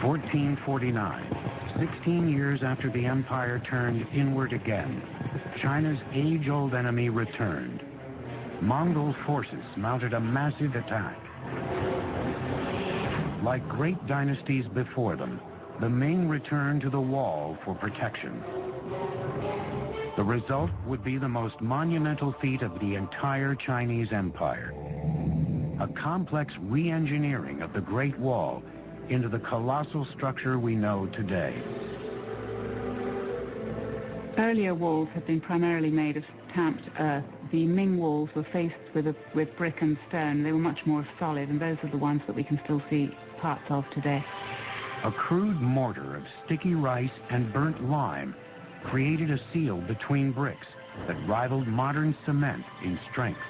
1449, 16 years after the empire turned inward again, China's age-old enemy returned. Mongol forces mounted a massive attack. Like great dynasties before them, the Ming returned to the wall for protection. The result would be the most monumental feat of the entire Chinese Empire. A complex re-engineering of the Great Wall into the colossal structure we know today. Earlier walls had been primarily made of tamped earth. The Ming walls were faced with brick and stone. They were much more solid, and those are the ones that we can still see parts of today. A crude mortar of sticky rice and burnt lime created a seal between bricks that rivaled modern cement in strength.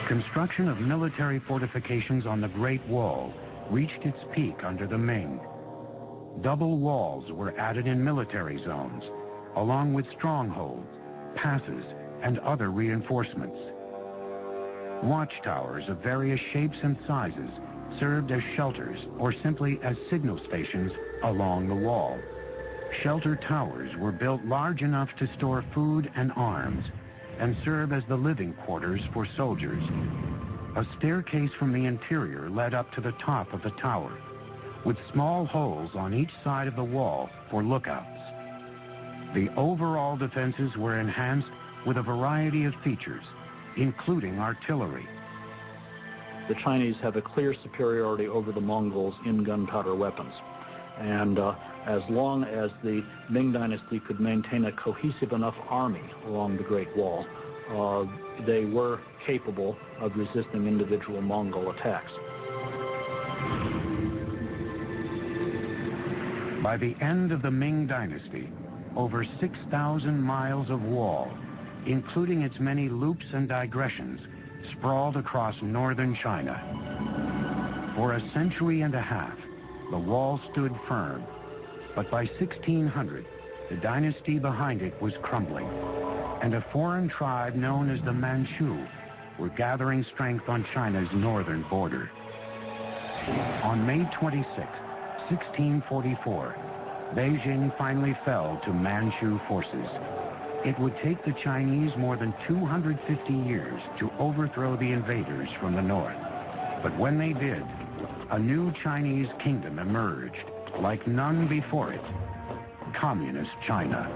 Construction of military fortifications on the Great Wall reached its peak under the Ming. Double walls were added in military zones, along with strongholds, passes, and other reinforcements. Watchtowers of various shapes and sizes served as shelters or simply as signal stations along the wall. Shelter towers were built large enough to store food and arms and serve as the living quarters for soldiers. A staircase from the interior led up to the top of the tower, with small holes on each side of the wall for lookouts. The overall defenses were enhanced with a variety of features, including artillery. The Chinese have a clear superiority over the Mongols in gunpowder weapons. And as long as the Ming Dynasty could maintain a cohesive enough army along the Great Wall, they were capable of resisting individual Mongol attacks. By the end of the Ming Dynasty, over 6,000 miles of wall, including its many loops and digressions, sprawled across northern China. For a century and a half, the wall stood firm, but by 1600, the dynasty behind it was crumbling, and a foreign tribe known as the Manchu were gathering strength on China's northern border. On May 26, 1644, Beijing finally fell to Manchu forces. It would take the Chinese more than 250 years to overthrow the invaders from the north. But when they did, a new Chinese kingdom emerged, like none before it, Communist China.